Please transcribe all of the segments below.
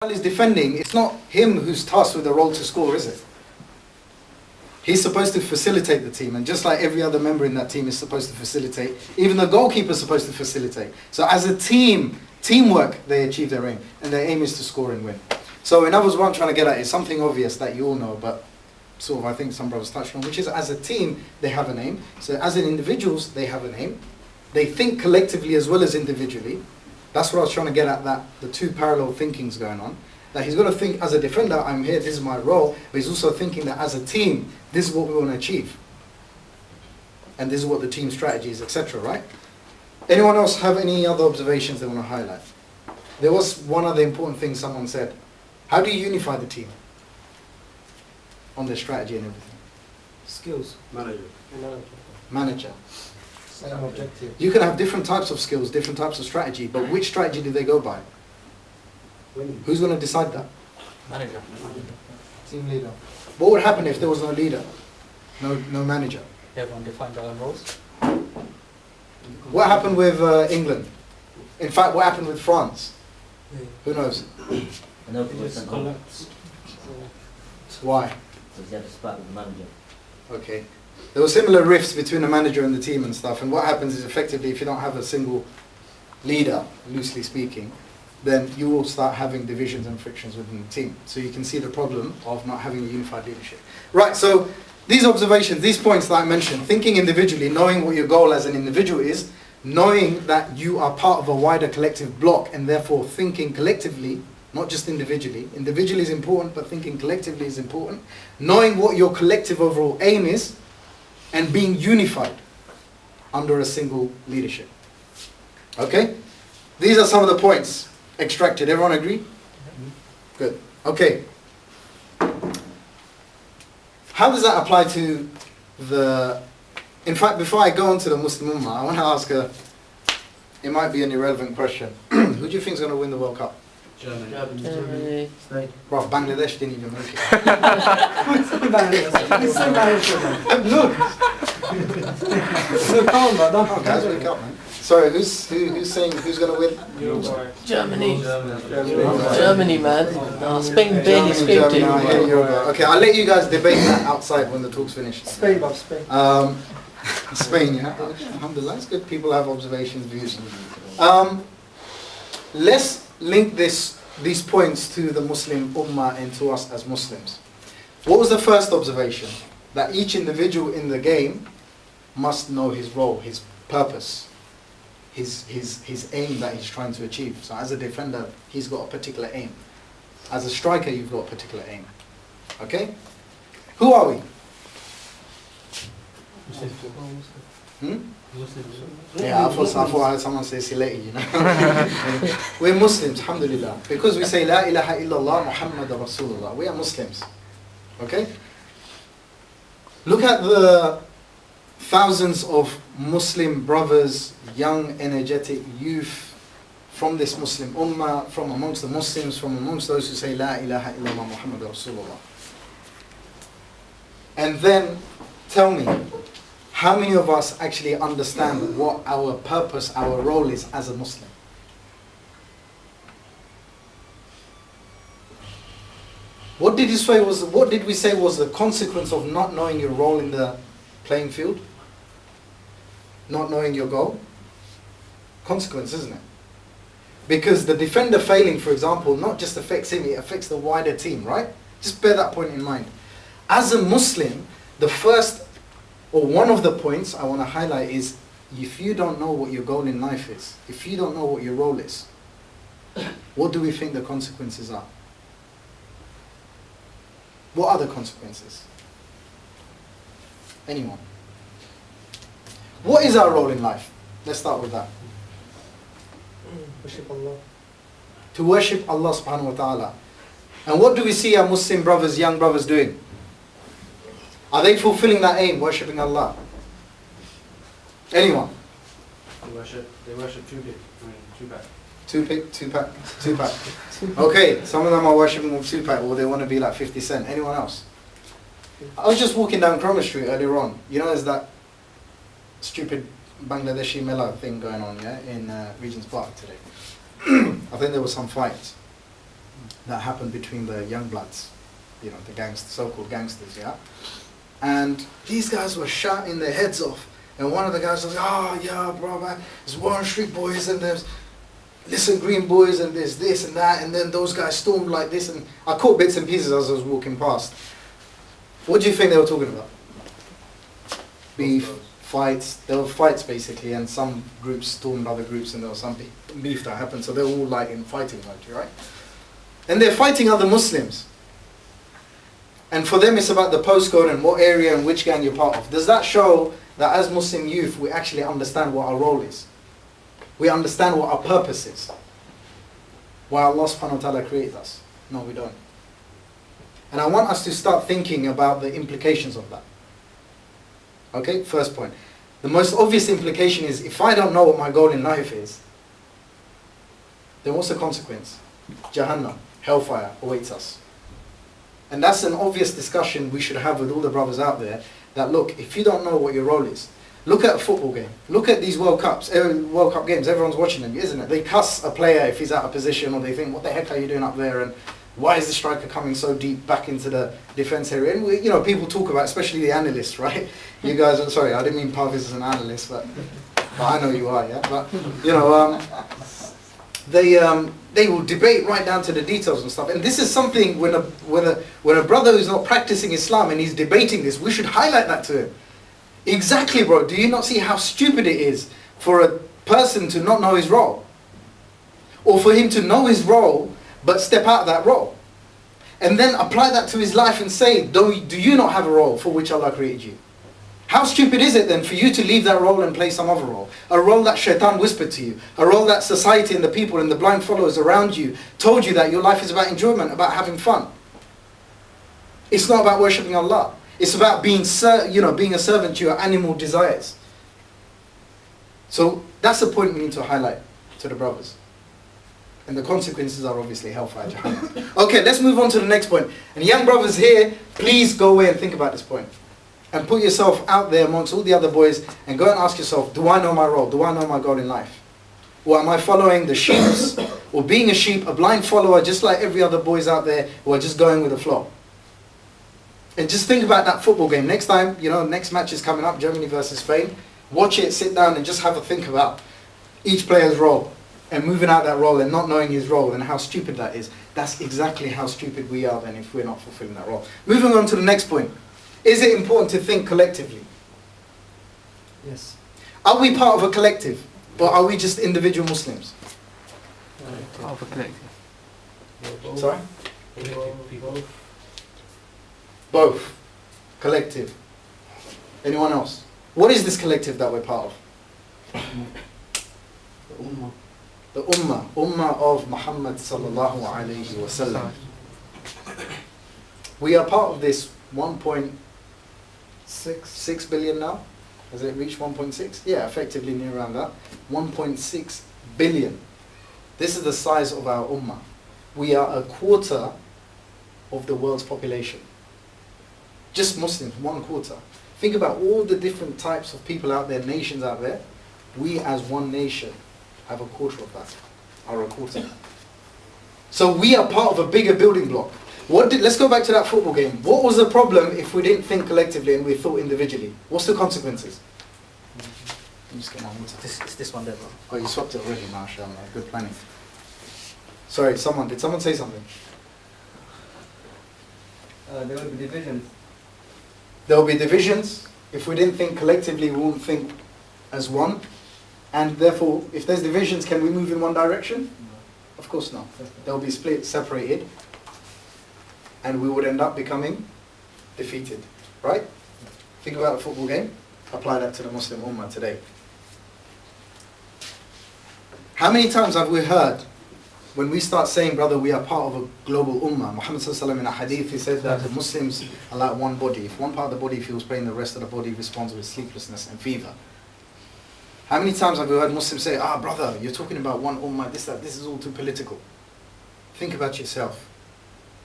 is defending, it's not him who's tasked with the role to score, is it? He's supposed to facilitate the team, and just like every other member in that team is supposed to facilitate, even the goalkeeper is supposed to facilitate. So as a team, teamwork, they achieve their aim, and their aim is to score and win. So in other words, what I'm trying to get at is something obvious that you all know, but sort of I think some brothers touched on, which is as a team, they have an aim. So as in individuals, they have an aim. They think collectively as well as individually. That's what I was trying to get at, that the two parallel thinkings going on. That he's got to think as a defender, I'm here, this is my role, but he's also thinking that as a team, this is what we want to achieve. And this is what the team strategy is, etc., right? Anyone else have any other observations they want to highlight? There was one other important thing someone said. How do you unify the team on their strategy and everything? Skills. Manager. Same objective. You can have different types of skills, different types of strategy, but which strategy do they go by? Winning. Who's going to decide that? Manager. Team leader. What would happen if there was no leader? No manager? Everyone define their own roles. What happened with England? In fact, what happened with France? Who knows? Collapse. Why? Because he had to spark with the manager. Okay. There were similar rifts between the manager and the team and stuff, and what happens is effectively if you don't have a single leader, loosely speaking, then you will start having divisions and frictions within the team. So you can see the problem of not having a unified leadership. Right, so these observations, these points that I mentioned, thinking individually, knowing what your goal as an individual is, knowing that you are part of a wider collective block and therefore thinking collectively, not just individually. Individually is important, but thinking collectively is important. Knowing what your collective overall aim is and being unified under a single leadership. Okay? These are some of the points extracted. Everyone agree? Good. Okay. How does that apply to the... In fact, before I go on to the Muslim Ummah, I want to ask a... It might be an irrelevant question. Who do you think is going to win the World Cup? Germany. Spain. Bro, Bangladesh didn't even make it. Look, calm, man. Don't Oh, guys, wake up, man. Sorry, who's saying who's going to win? Germany. Germany, man. No, Spain barely scraped Germany, I hear it. Uruguay. Okay, I'll let you guys debate that outside when the talk's finished. Spain, Bob, Spain. Spain, yeah. Alhamdulillah, it's good. People have observations, views. Let's link these points to the Muslim Ummah and to us as Muslims. What was the first observation? That each individual in the game must know his role, his purpose, his aim that he's trying to achieve. So as a defender, he's got a particular aim. As a striker, you've got a particular aim. Okay? Who are we? Yeah, I thought I heard someone say Silati, you know. We're Muslims, alhamdulillah. Because we say La ilaha illallah Muhammad Rasulullah. We are Muslims. Okay? Look at the thousands of Muslim brothers, young, energetic youth from this Muslim Ummah, from amongst the Muslims, from amongst those who say La ilaha illallah Muhammad Rasulullah. And then tell me, how many of us actually understand what our purpose, our role is as a Muslim? What did we say was the consequence of not knowing your role in the playing field? Not knowing your goal? Consequence, isn't it? Because the defender failing, for example, not just affects him, it affects the wider team, right? Just bear that point in mind. As a Muslim, the first or one of the points I want to highlight is, if you don't know what your goal in life is, if you don't know what your role is, what do we think the consequences are? What are the consequences? Anyone? What is our role in life? Let's start with that. Worship Allah. To worship Allah subhanahu wa ta'ala. And what do we see our Muslim brothers, young brothers doing? Are they fulfilling that aim, worshipping Allah? Anyone? They worship two-pack. Two-pack. Okay, some of them are worshipping with two-pack, or they want to be like 50 Cent. Anyone else? I was just walking down Cromer Street earlier on. You know, there's that stupid Bangladeshi Mela thing going on, yeah, in Regent's Park today. I think there was some fights. that happened between the young bloods, you know, the gangsters, so-called gangsters, yeah? And these guys were shouting their heads off. And one of the guys was, oh yeah, bro, man, there's Warren Street boys and there's Listen Green boys and there's this and that, and then those guys stormed like this, and I caught bits and pieces as I was walking past. What do you think they were talking about? Beef, fights. There were fights basically, and some groups stormed other groups, and there was some beef that happened. So they're all like in fighting mode, right? And they're fighting other Muslims. And for them, it's about the postcode and what area and which gang you're part of. Does that show that as Muslim youth, we actually understand what our role is? We understand what our purpose is. Why Allah subhanahu wa ta'ala created us? No, we don't. And I want us to start thinking about the implications of that. Okay, first point. The most obvious implication is, if I don't know what my goal in life is, then what's the consequence? Jahannam, hellfire awaits us. And that's an obvious discussion we should have with all the brothers out there, that look, if you don't know what your role is, look at a football game. Look at these World Cup games. Everyone's watching them, isn't it? They cuss a player if he's out of position, or they think, what the heck are you doing up there? And why is the striker coming so deep back into the defense area? And you know, people talk about, especially the analysts, right? You guys are, sorry, I didn't mean Parviz as an analyst, but I know you are, yeah? But, you know, they will debate right down to the details and stuff. And this is something, when a brother who's not practicing Islam and he's debating this, we should highlight that to him. Exactly, bro. Do you not see how stupid it is for a person to not know his role? Or for him to know his role, but step out of that role? And then apply that to his life and say, do you not have a role for which Allah created you? How stupid is it then for you to leave that role and play some other role? A role that shaitan whispered to you. A role that society and the people and the blind followers around you told you that your life is about enjoyment, about having fun. It's not about worshipping Allah. It's about being, being a servant to your animal desires. So that's the point we need to highlight to the brothers. And the consequences are obviously hellfire, Jahannam. Okay, let's move on to the next point. And young brothers here, please go away and think about this point. And put yourself out there amongst all the other boys and go and ask yourself, do I know my role? Do I know my goal in life? Or am I following the sheep? Or being a sheep, a blind follower, just like every other boys out there who are just going with the flow? And just think about that football game. Next time, next match is coming up, Germany versus Spain. Watch it, sit down and just have a think about each player's role. And moving out that role and not knowing his role and how stupid that is. That's exactly how stupid we are then if we're not fulfilling that role. Moving on to the next point. Is it important to think collectively? Yes. Are we part of a collective? Or are we just individual Muslims? Part of a collective. Sorry? People. Both. Collective. Anyone else? What is this collective that we're part of? The Ummah. The Ummah. Ummah of Muhammad sallallahu alayhi wasallam. We are part of this 1.6 billion now. Has it reached 1.6? Yeah, effectively near around that. 1.6 billion. This is the size of our Ummah. We are a quarter of the world's population. Just Muslims, 1/4. Think about all the different types of people out there, nations out there. We as one nation have a quarter of that, are a quarter. So we are part of a bigger building block. Let's go back to that football game. What was the problem if we didn't think collectively and we thought individually? What's the consequences? I'm just getting on water. It's this one there, bro. Oh, you swapped it already, mashallah. Good planning. Sorry, did someone say something? There will be divisions. There will be divisions. If we didn't think collectively, we won't think as one. And therefore, if there's divisions, can we move in one direction? No. Of course not. They'll be split, separated. And we would end up becoming defeated. Right? Think about a football game. Apply that to the Muslim Ummah today. How many times have we heard, when we start saying, brother, we are part of a global Ummah? Muhammad sallallahu alaihi wasallam in a hadith, he said that the Muslims are like one body. If one part of the body feels pain, the rest of the body responds with sleeplessness and fever. How many times have we heard Muslims say, brother, you're talking about one Ummah, this is all too political. Think about yourself.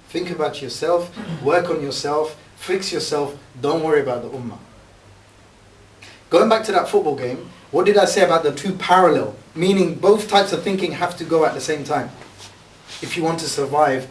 Think about yourself, work on yourself, fix yourself, don't worry about the Ummah. Going back to that football game, what did I say about the two parallel? Meaning both types of thinking have to go at the same time if you want to survive